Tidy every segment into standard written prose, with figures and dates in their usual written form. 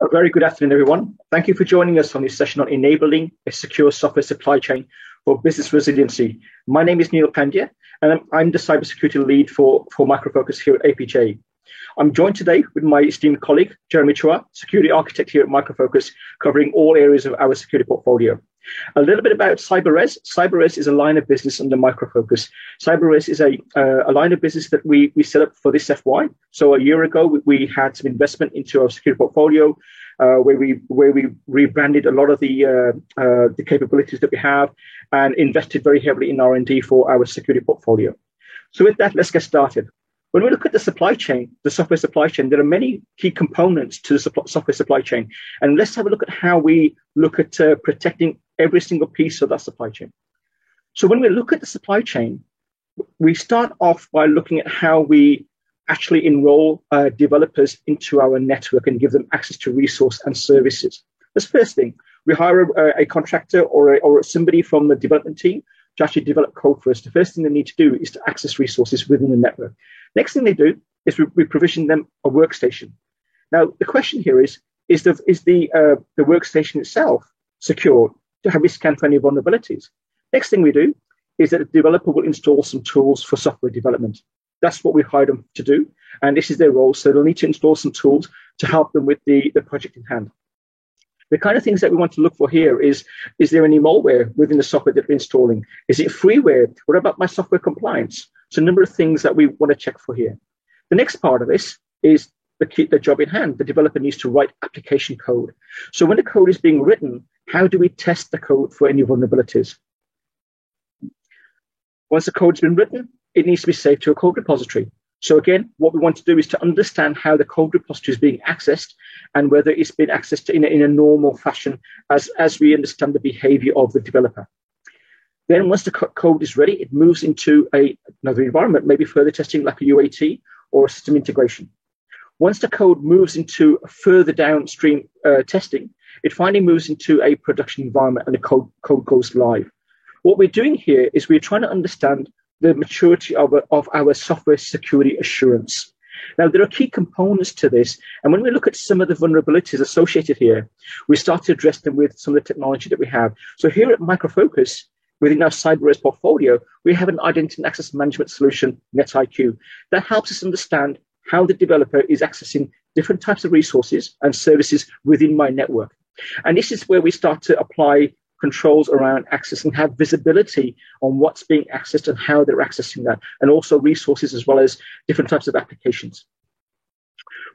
A very good afternoon, everyone. Thank you for joining us on this session on enabling a secure software supply chain for business resiliency. My name is Neil Pandya, and I'm the cybersecurity lead for Micro Focus here at APJ. I'm joined today with my esteemed colleague, Jeremy Chua, security architect here at Micro Focus, covering all areas of our security portfolio. A little bit about CyberRes. CyberRes is a line of business under Micro Focus. CyberRes is a line of business that we set up for this FY. So a year ago, we had some investment into our security portfolio, where we rebranded a lot of the capabilities that we have and invested very heavily in R&D for our security portfolio. So with that, let's get started. When we look at the supply chain, the software supply chain, there are many key components to the software supply chain. And let's have a look at how we look at protecting every single piece of that supply chain. So when we look at the supply chain, we start off by looking at how we actually enroll developers into our network and give them access to resource and services. That's the first thing. We hire a contractor or somebody from the development team to actually develop code for us. The first thing they need to do is to access resources within the network. Next thing they do is we provision them a workstation. Now, the question here is the workstation itself secure? Have we scanned for any vulnerabilities? Next thing we do is that the developer will install some tools for software development. That's what we hired them to do, and this is their role. So they'll need to install some tools to help them with the project in hand. The kind of things that we want to look for here is there any malware within the software that we're installing? Is it freeware? What about my software compliance? So a number of things that we want to check for here. The next part of this is the job in hand. The developer needs to write application code. So when the code is being written, how do we test the code for any vulnerabilities? Once the code's been written, it needs to be saved to a code repository. So again, what we want to do is to understand how the code repository is being accessed and whether it's been accessed in a normal fashion as we understand the behavior of the developer. Then once the code is ready, it moves into another environment, maybe further testing like a UAT or a system integration. Once the code moves into further downstream testing, it finally moves into a production environment and the code goes live. What we're doing here is we're trying to understand the maturity of our software security assurance. Now, there are key components to this. And when we look at some of the vulnerabilities associated here, we start to address them with some of the technology that we have. So here at Micro Focus, within our CyberRes portfolio, we have an identity and access management solution, NetIQ, that helps us understand how the developer is accessing different types of resources and services within my network. And this is where we start to apply controls around access and have visibility on what's being accessed and how they're accessing that, and also resources as well as different types of applications.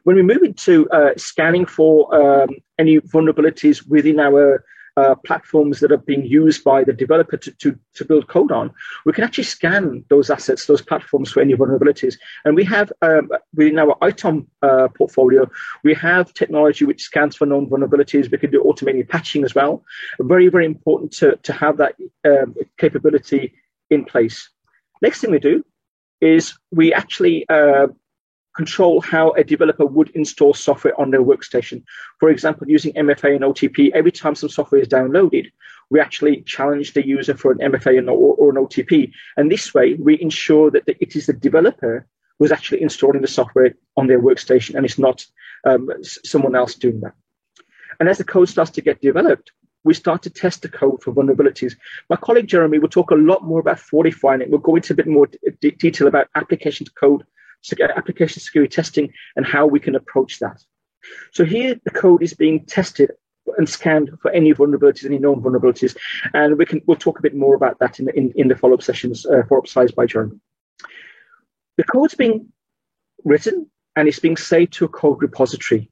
When we move into scanning for any vulnerabilities within our platforms that are being used by the developer to build code on, we can actually scan those assets, those platforms for any vulnerabilities. And we have, within our ITOM portfolio, we have technology which scans for known vulnerabilities. We can do automated patching as well. Very, very important to have that capability in place. Next thing we do is we actually control how a developer would install software on their workstation. For example, using MFA and OTP, every time some software is downloaded, we actually challenge the user for an MFA or an OTP. And this way, we ensure that it is the developer who's actually installing the software on their workstation, and it's not someone else doing that. And as the code starts to get developed, we start to test the code for vulnerabilities. My colleague Jeremy will talk a lot more about fortifying it. We'll go into a bit more detail about application code, application security testing, and how we can approach that. So here the code is being tested and scanned for any vulnerabilities, any known vulnerabilities, and we'll talk a bit more about that in the follow-up sessions, follow-up slides by Jeremy. The code's being written and it's being saved to a code repository.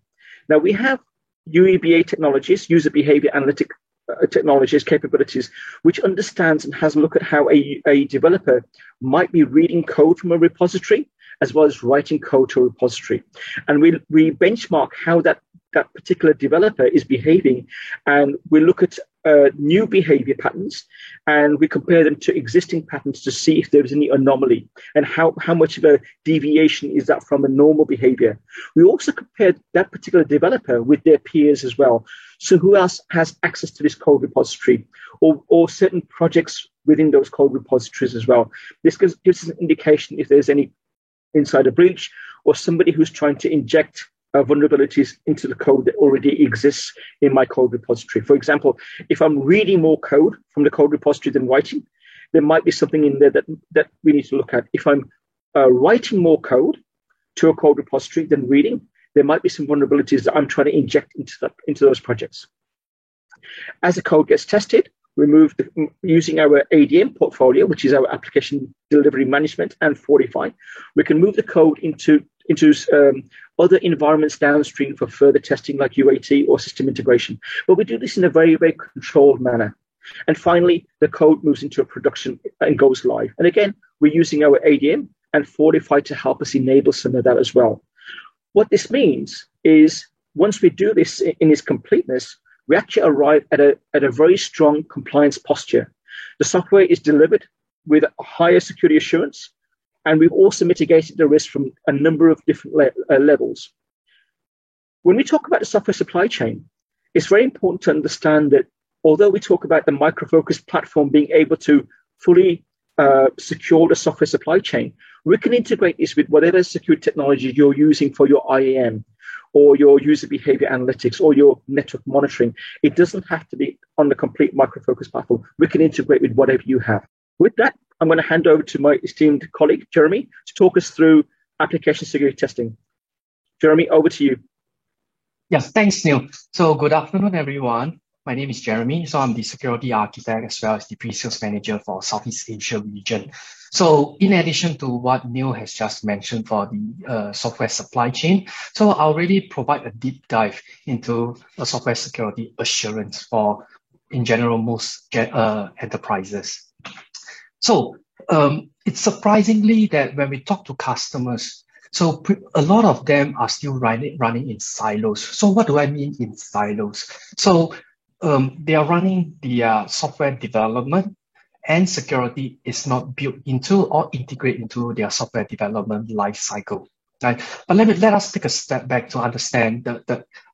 Now we have UEBA technologies, user behavior analytic technologies, capabilities, which understands and has a look at how a developer might be reading code from a repository as well as writing code to a repository. And we benchmark how that particular developer is behaving, and we look at new behavior patterns, and we compare them to existing patterns to see if there is any anomaly and how much of a deviation is that from a normal behavior. We also compare that particular developer with their peers as well. So who else has access to this code repository, or certain projects within those code repositories as well. This gives us an indication if there's any insider breach or somebody who's trying to inject vulnerabilities into the code that already exists in my code repository. For example, if I'm reading more code from the code repository than writing, there might be something in there that we need to look at. If I'm writing more code to a code repository than reading, there might be some vulnerabilities that I'm trying to inject into those projects. As the code gets tested, we move using our ADM portfolio, which is our application delivery management, and Fortify. We can move the code into other environments downstream for further testing like UAT or system integration. But we do this in a very, very controlled manner. And finally, the code moves into a production and goes live. And again, we're using our ADM and Fortify to help us enable some of that as well. What this means is once we do this in its completeness, we actually arrive at a very strong compliance posture. The software is delivered with a higher security assurance, and we've also mitigated the risk from a number of different levels. When we talk about the software supply chain, it's very important to understand that although we talk about the Micro Focus platform being able to fully secure the software supply chain, we can integrate this with whatever security technology you're using for your IAM or your user behavior analytics or your network monitoring. It doesn't have to be on the complete Micro Focus platform. We can integrate with whatever you have. With that, I'm going to hand over to my esteemed colleague, Jeremy, to talk us through application security testing. Jeremy, over to you. Yes, thanks, Neil. So good afternoon, everyone. My name is Jeremy. So I'm the security architect as well as the pre-sales manager for Southeast Asia region. So in addition to what Neil has just mentioned for the software supply chain, so I'll really provide a deep dive into a software security assurance for, in general, most enterprises. So it's surprisingly that when we talk to customers, so a lot of them are still running in silos. So what do I mean in silos? So they are running the software development and security is not built into or integrate into their software development life cycle. Right? But let us take a step back to understand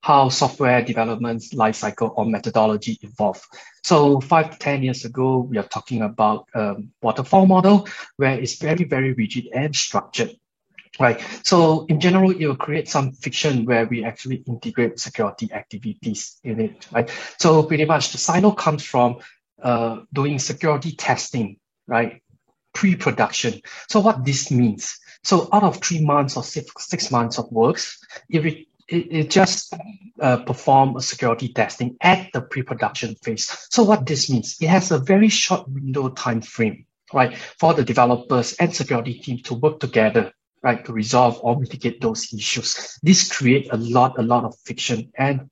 how software development life cycle or methodology evolved. So 5 to 10 years ago, we are talking about waterfall model, where it's very, very rigid and structured. Right. So in general, it will create some friction where we actually integrate security activities in it. Right. So pretty much the silo comes from doing security testing, right? Pre-production. So what this means? So out of 3 months or 6 months of works, it just perform a security testing at the pre-production phase. So what this means? It has a very short window time frame, right, for the developers and security team to work together, right, to resolve or mitigate those issues. This creates a lot of friction and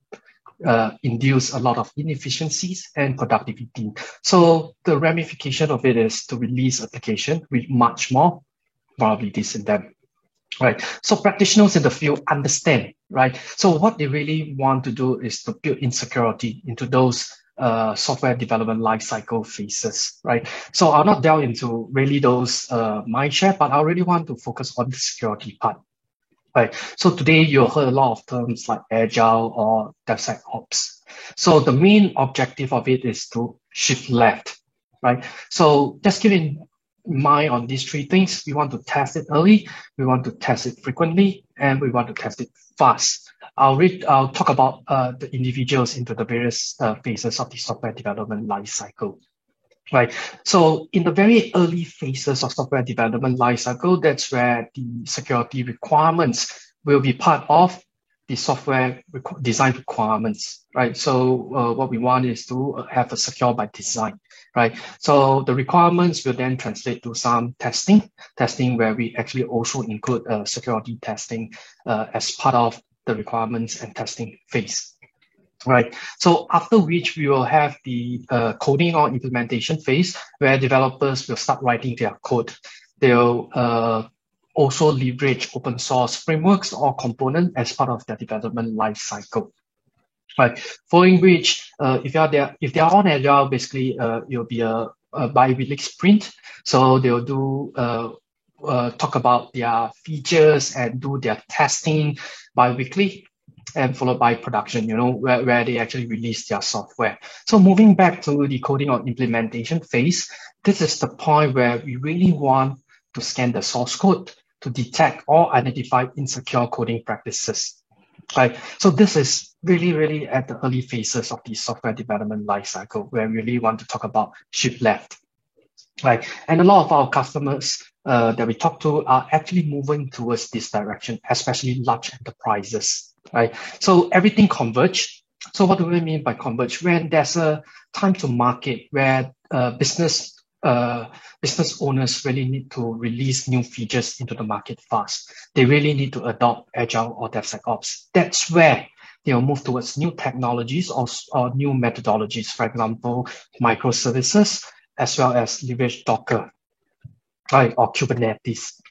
induce a lot of inefficiencies and productivity. So the ramification of it is to release application with much more vulnerabilities in them. Right. So practitioners in the field understand, right? So what they really want to do is to build in security into those software development lifecycle phases, right? So I'll not delve into really those mindshare, but I really want to focus on the security part. Right. So today you heard a lot of terms like agile or DevSecOps. So the main objective of it is to shift left, right? So just keep in mind on these 3 things. We want to test it early, we want to test it frequently, and we want to test it fast. I'll talk about the individuals into the various phases of the software development life cycle. Right. So in the very early phases of software development lifecycle, that's where the security requirements will be part of the software design requirements, right? So what we want is to have a secure by design, right? So the requirements will then translate to some testing where we actually also include security testing as part of the requirements and testing phase. Right. So after which we will have the coding or implementation phase where developers will start writing their code. They'll also leverage open source frameworks or components as part of their development life cycle. Right. Following which, if they are on Agile, basically it'll be a bi-weekly sprint. So they'll do talk about their features and do their testing bi-weekly, and followed by production, where they actually release their software. So moving back to the coding or implementation phase, this is the point where we really want to scan the source code to detect or identify insecure coding practices. right? So this is really at the early phases of the software development lifecycle, where we really want to talk about shift left, right? And a lot of our customers that we talk to are actually moving towards this direction, especially large enterprises, right? So everything converge. So what do we mean by converge? When there's a time to market where business owners really need to release new features into the market fast. They really need to adopt Agile or DevSecOps. That's where they'll move towards new technologies or new methodologies, for example, microservices, as well as leverage Docker, right, or Kubernetes.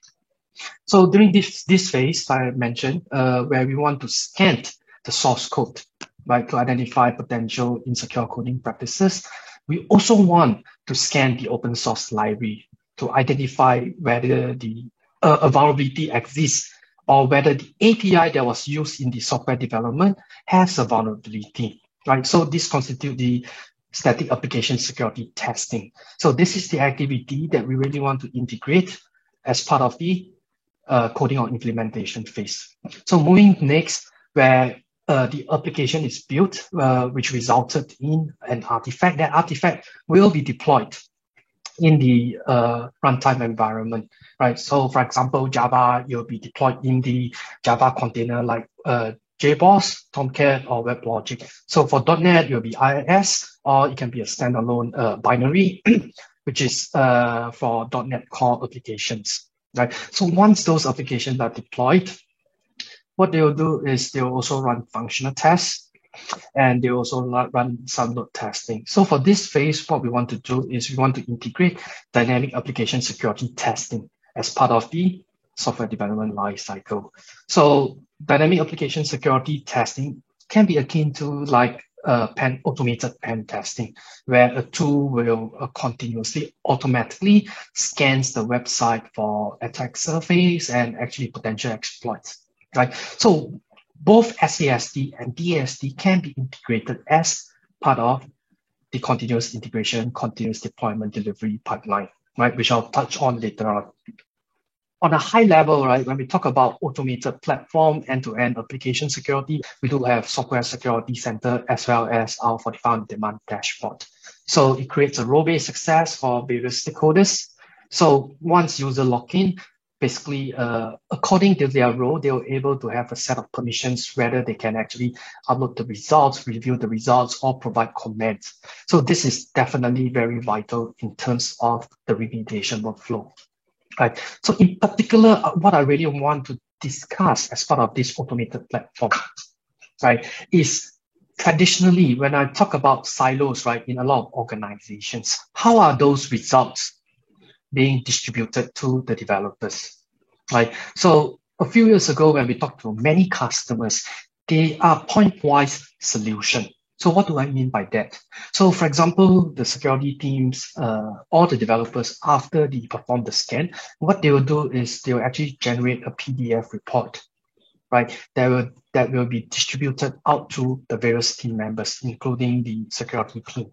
So during this phase I mentioned, where we want to scan the source code, right, to identify potential insecure coding practices, we also want to scan the open source library to identify whether the a vulnerability exists or whether the API that was used in the software development has a vulnerability, right? So this constitutes the static application security testing. So this is the activity that we really want to integrate as part of the coding or implementation phase. So moving next, where the application is built, which resulted in an artifact. That artifact will be deployed in the runtime environment, right? So for example, Java, you'll be deployed in the Java container like JBoss, Tomcat, or WebLogic. So for .NET, you'll be IIS, or it can be a standalone binary, which is for .NET Core applications, right? So once those applications are deployed, what they'll do is they'll also run functional tests, and they also run some load testing. So for this phase, what we want to do is we want to integrate dynamic application security testing as part of the software development lifecycle. So dynamic application security testing can be akin to like automated pen testing, where a tool will continuously automatically scans the website for attack surface and actually potential exploits. Right. So both SAST and DAST can be integrated as part of the continuous integration, continuous deployment delivery pipeline, right? Which I'll touch on later on. On a high level, right, when we talk about automated platform, end-to-end application security, we do have Software Security Center as well as our Fortify Demand dashboard. So it creates a role-based access for various stakeholders. So once user log in, basically, according to their role, they were able to have a set of permissions, whether they can actually upload the results, review the results, or provide comments. So this is definitely very vital in terms of the remediation workflow. Right. So in particular, what I really want to discuss as part of this automated platform, right, is traditionally when I talk about silos, right, in a lot of organizations, how are those results being distributed to the developers, right? So a few years ago, when we talked to many customers, they are point-wise solution. So what do I mean by that? So for example, the security teams or the developers, after they perform the scan, what they will do is they will actually generate a PDF report, right? That will be distributed out to the various team members, including the security team.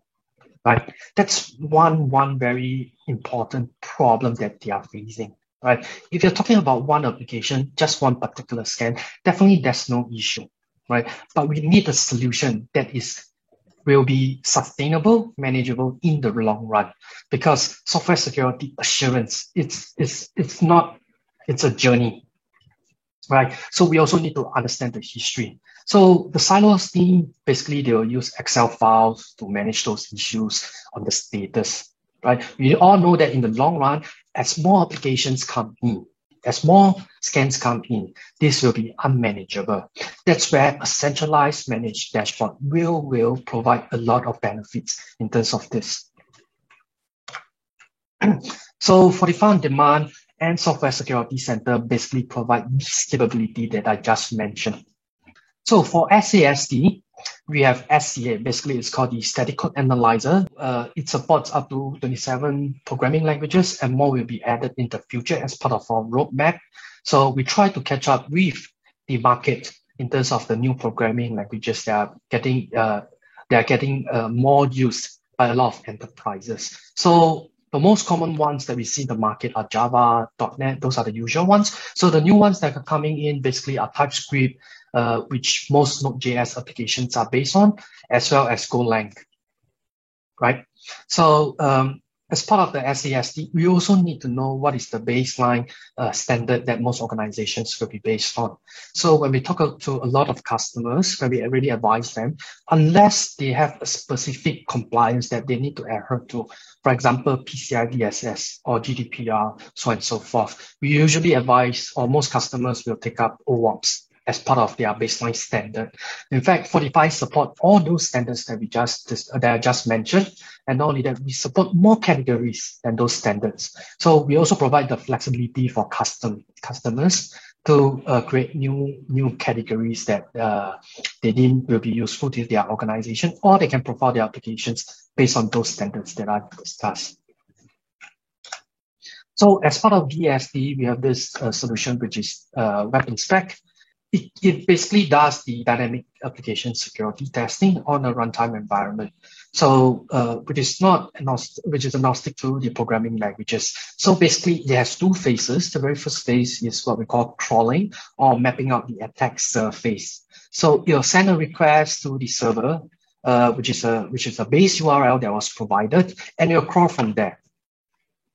Right, that's one very important problem that they are facing. Right, if you're talking about one application, just one particular scan, definitely there's no issue. Right, but we need a solution that will be sustainable, manageable in the long run, because software security assurance it's a journey. Right, so we also need to understand the history. So the silos team, basically, they will use Excel files to manage those issues on the status, right? We all know that in the long run, as more applications come in, as more scans come in, this will be unmanageable. That's where a centralized managed dashboard will provide a lot of benefits in terms of this. So Fortify on Demand and Software Security Center basically provide this capability that I just mentioned. So for SAST, we have SCA. Basically, it's called the Static Code Analyzer. It supports up to 27 programming languages, and more will be added in the future as part of our roadmap. So we try to catch up with the market in terms of the new programming languages that are getting more used by a lot of enterprises. So the most common ones that we see in the market are Java, .NET. Those are the usual ones. So the new ones that are coming in basically are TypeScript, which most Node.js applications are based on, as well as Golang, right? So as part of the SAST, we also need to know what is the baseline standard that most organizations will be based on. So when we talk to a lot of customers, when we really advise them, unless they have a specific compliance that they need to adhere to, for example, PCI DSS or GDPR, so on and so forth, we usually advise, or most customers will take up OWASP as part of their baseline standard. In fact, Fortify support all those standards that I just mentioned, and not only that, we support more categories than those standards. So we also provide the flexibility for customers to create new categories that they deem will be useful to their organization, or they can profile their applications based on those standards that I've discussed. So as part of VSD, we have this solution, which is WebInspect. It basically does the dynamic application security testing on a runtime environment. So, which is agnostic to the programming languages. So basically, it has two phases. The very first phase is what we call crawling, or mapping out the attack surface. So you'll send a request to the server, which is a base URL that was provided, and you'll crawl from there,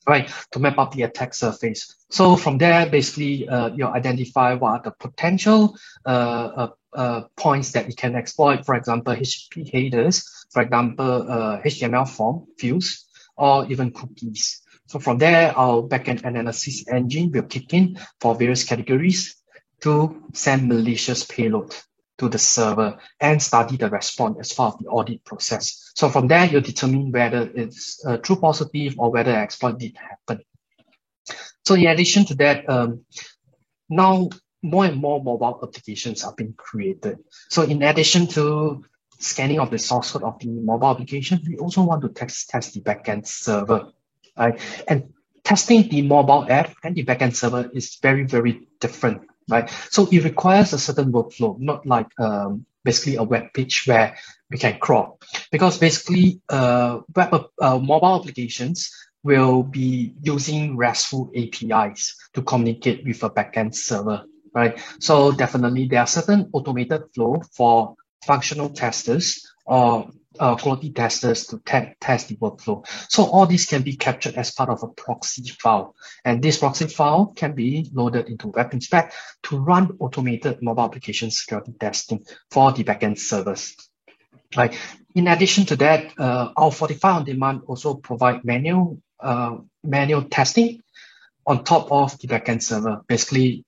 right, to map out the attack surface. So from there, basically, you'll identify what are the potential points that you can exploit. For example, HTTP headers, for example, HTML form fields, or even cookies. So from there, our backend analysis engine will kick in for various categories to send malicious payload to the server and study the response as part of the audit process. So from there, you determine whether it's true positive or whether an exploit did happen. So in addition to that, now more and more mobile applications are being created. So in addition to scanning of the source code of the mobile application, we also want to test the backend server, right? And testing the mobile app and the backend server is very, very different, right? So it requires a certain workflow, not like basically a web page where we can crawl. Because basically mobile applications will be using RESTful APIs to communicate with a backend server, right? So definitely there are certain automated flow for functional testers or quality testers to test the workflow. So all this can be captured as part of a proxy file. And this proxy file can be loaded into WebInspect to run automated mobile application security testing for the backend servers. Right. In addition to that, our Fortify on Demand also provide manual testing on top of the backend server, basically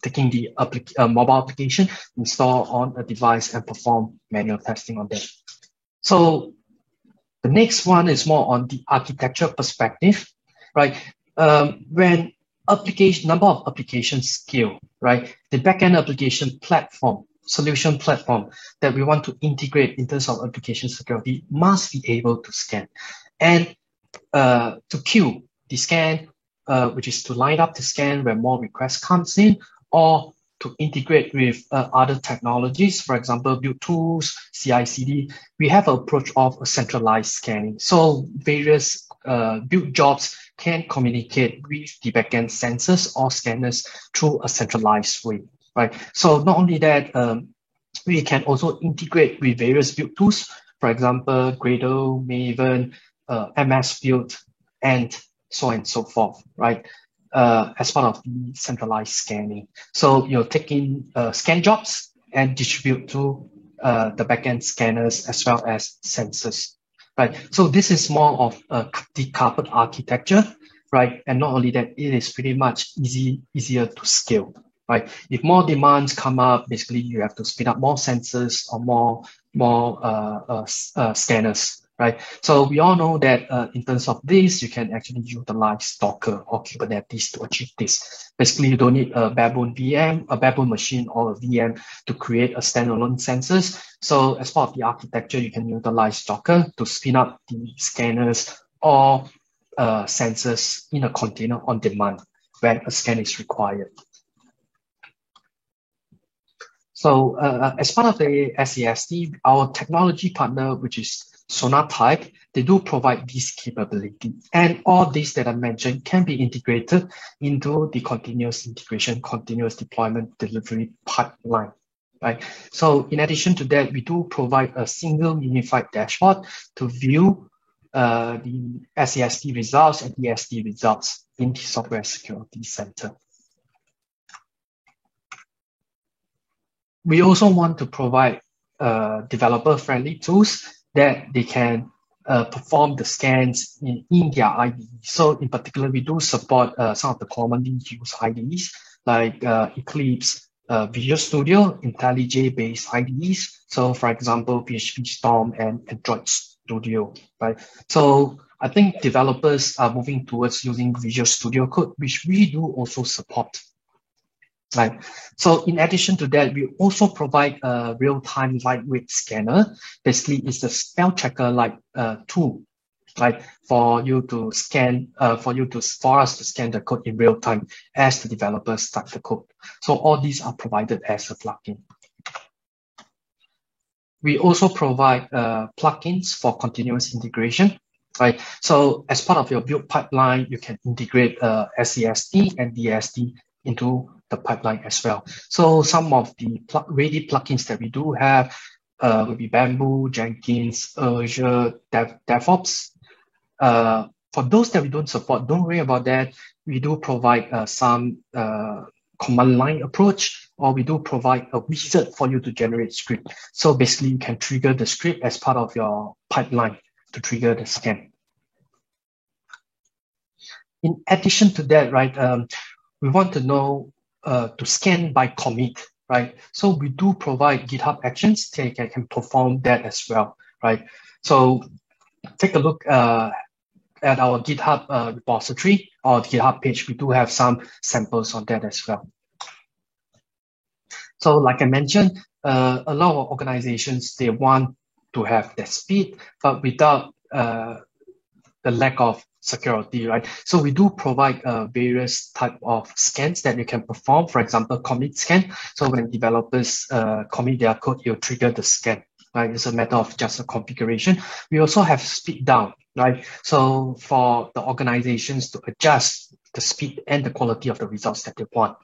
taking the mobile application, install on a device and perform manual testing on that. So the next one is more on the architecture perspective, right? When number of applications scale, right? The backend application platform, solution platform that we want to integrate in terms of application security must be able to scan. And to queue the scan, which is to line up the scan when more requests comes in, or to integrate with other technologies, for example, build tools, CI/CD, we have an approach of a centralized scanning. So various build jobs can communicate with the backend sensors or scanners through a centralized way, right? So not only that, we can also integrate with various build tools, for example, Gradle, Maven, MS Build, and so on and so forth, right? As part of the centralized scanning. So you're taking scan jobs and distribute to the backend scanners as well as sensors, right? So this is more of a decoupled architecture, right? And not only that, it is pretty much easier to scale, right? If more demands come up, basically you have to spin up more sensors or more scanners, right? So we all know that in terms of this, you can actually utilize Docker or Kubernetes to achieve this. Basically, you don't need a barebone VM, a barebone machine, or a VM to create a standalone sensors. So as part of the architecture, you can utilize Docker to spin up the scanners or sensors in a container on demand when a scan is required. So as part of the SAST, our technology partner, which is Sonatype, they do provide this capability. And all this that I mentioned can be integrated into the continuous integration, continuous deployment delivery pipeline, right? So in addition to that, we do provide a single unified dashboard to view the SAST results and DST results in the Software Security Center. We also want to provide developer-friendly tools that they can perform the scans in their IDE. So in particular, we do support some of the commonly used IDEs like Eclipse, Visual Studio, IntelliJ-based IDEs. So for example, PHP Storm and Android Studio, right? So I think developers are moving towards using Visual Studio Code, which we do also support. Right. So in addition to that, we also provide a real-time lightweight scanner. Basically, it's a spell checker like tool, right? For you to scan, for us to scan the code in real time as the developers start the code. So all these are provided as a plugin. We also provide plugins for continuous integration. Right. So as part of your build pipeline, you can integrate SAST and DST into the pipeline as well. So some of the ready plugins that we do have will be Bamboo, Jenkins, Azure, DevOps. For those that we don't support, don't worry about that. We do provide some command line approach, or we do provide a wizard for you to generate script. So basically, you can trigger the script as part of your pipeline to trigger the scan. In addition to that, right, we want to know to scan by commit, right? So we do provide GitHub Actions that can perform that as well, right? So take a look at our GitHub repository or GitHub page. We do have some samples on that as well. So like I mentioned, a lot of organizations, they want to have that speed, but without the lack of security, right? So we do provide various type of scans that you can perform. For example, commit scan. So when developers commit their code, you'll trigger the scan, right? It's a matter of just a configuration. We also have speed down, right? So for the organizations to adjust the speed and the quality of the results that they want,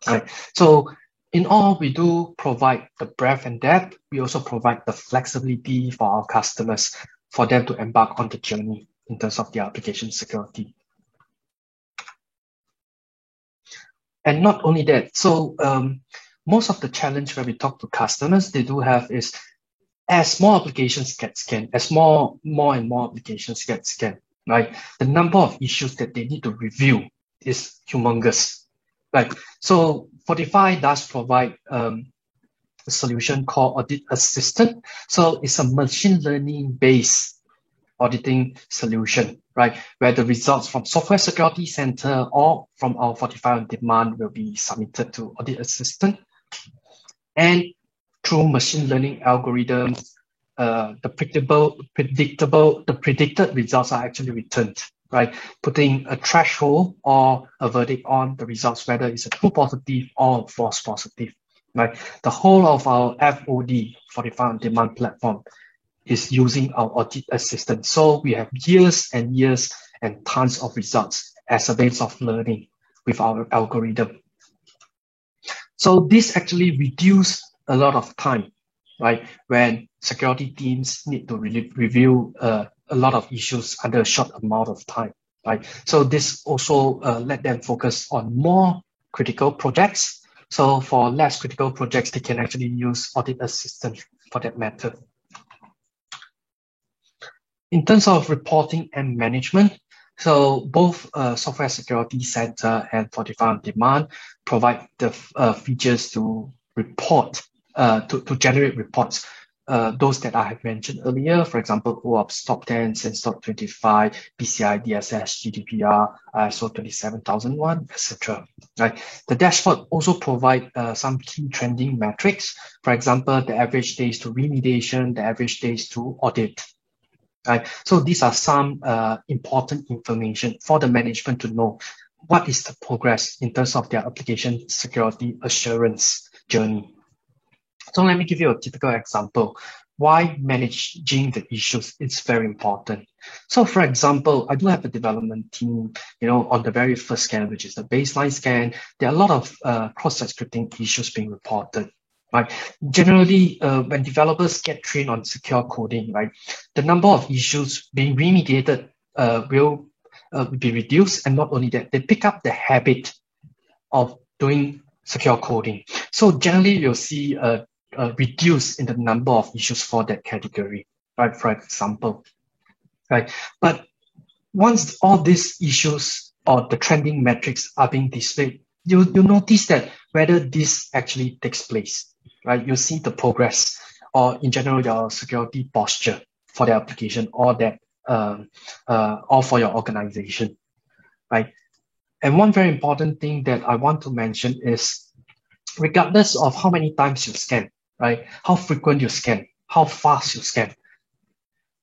right? So in all, we do provide the breadth and depth. We also provide the flexibility for our customers for them to embark on the journey in terms of their application security. And not only that, so most of the challenge when we talk to customers, they do have is as more applications get scanned, as more and more applications get scanned, right? The number of issues that they need to review is humongous, right? So Fortify does provide a solution called Audit Assistant. So it's a machine learning based auditing solution, right? Where the results from Software Security Center or from our Fortify on Demand will be submitted to Audit Assistant. And through machine learning algorithms, the predicted results are actually returned, right? Putting a threshold or a verdict on the results, whether it's a true positive or false positive, right? The whole of our FOD, Fortify on Demand platform, is using our Audit Assistant. So we have years and years and tons of results as a base of learning with our algorithm. So this actually reduces a lot of time, right? When security teams need to review a lot of issues under a short amount of time, right? So this also let them focus on more critical projects. So for less critical projects, they can actually use Audit Assistant for that matter. In terms of reporting and management, so both Software Security Center and Fortify on Demand provide the features to report, to generate reports. Those that I have mentioned earlier, for example, OWASP Top 10, SANS Top 25, PCI DSS, GDPR, ISO 27001, etc. Right. The dashboard also provide some key trending metrics. For example, the average days to remediation, the average days to audit. Right. So these are some important information for the management to know what is the progress in terms of their application security assurance journey. So let me give you a typical example. Why managing the issues is very important. So for example, I do have a development team, on the very first scan, which is the baseline scan. There are a lot of cross-site scripting issues being reported, right? Generally, when developers get trained on secure coding, right, the number of issues being remediated will be reduced, and not only that, they pick up the habit of doing secure coding. So generally, you'll see a reduce in the number of issues for that category, right? For example, right? But once all these issues or the trending metrics are being displayed, you notice that whether this actually takes place, right? You see the progress or in general your security posture for the application or that or for your organization, right? And one very important thing that I want to mention is regardless of how many times you scan, right? How frequent you scan, how fast you scan,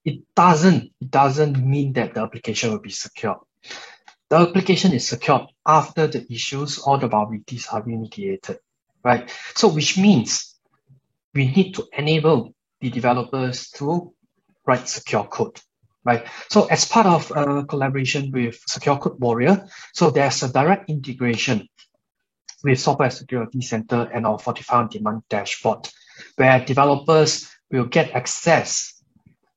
it doesn't mean that the application will be secure. The application is secured after the issues or the vulnerabilities are remediated, right? So which means we need to enable the developers to write secure code, right? So as part of a collaboration with Secure Code Warrior, so there's a direct integration with Software Security Center and our Fortify on Demand dashboard, where developers will get access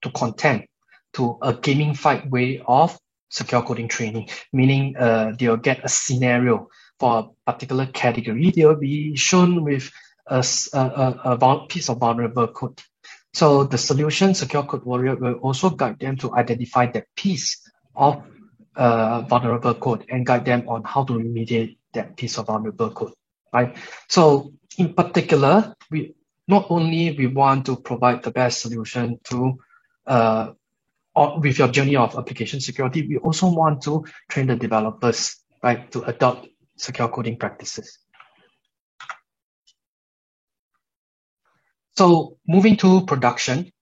to content to a gamified way of secure coding training, meaning they'll get a scenario for a particular category. They'll be shown with a piece of vulnerable code. So the solution, Secure Code Warrior, will also guide them to identify that piece of vulnerable code and guide them on how to remediate that piece of vulnerable code, right? So in particular, we not only we want to provide the best solution to or with your journey of application security, we also want to train the developers, right, to adopt secure coding practices. So moving to production,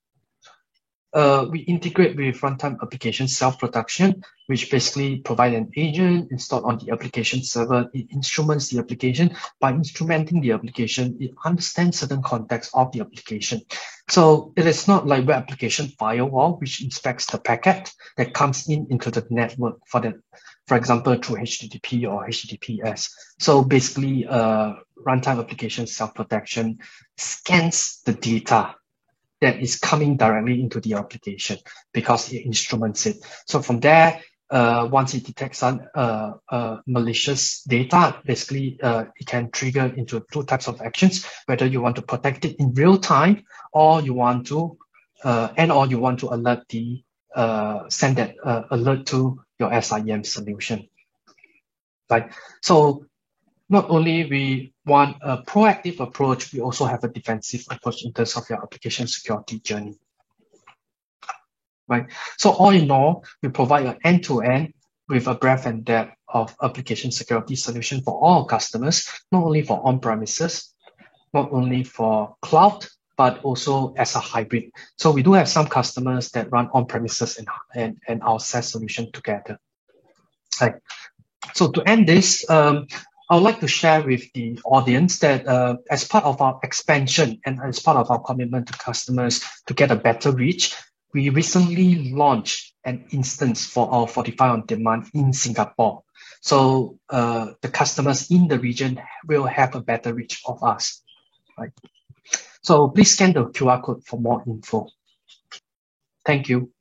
we integrate with runtime application self-production, which basically provide an agent installed on the application server. It instruments the application. By instrumenting the application, it understands certain context of the application. So it is not like web application firewall, which inspects the packet that comes into the network for example, through HTTP or HTTPS. So basically, runtime application self-protection scans the data that is coming directly into the application because it instruments it. So from there, once it detects malicious data, basically it can trigger into two types of actions, whether you want to protect it in real time or you want to alert the send that alert to your SIEM solution. Right. So not only we want a proactive approach, we also have a defensive approach in terms of your application security journey. Right. So all in all, we provide an end-to-end with a breadth and depth of application security solution for all customers, not only for on-premises, not only for cloud, but also as a hybrid. So we do have some customers that run on-premises and our SaaS solution together. Right. So to end this, I would like to share with the audience that as part of our expansion and as part of our commitment to customers to get a better reach, we recently launched an instance for our Fortify on Demand in Singapore. So the customers in the region will have a better reach of us. Right? So please scan the QR code for more info. Thank you.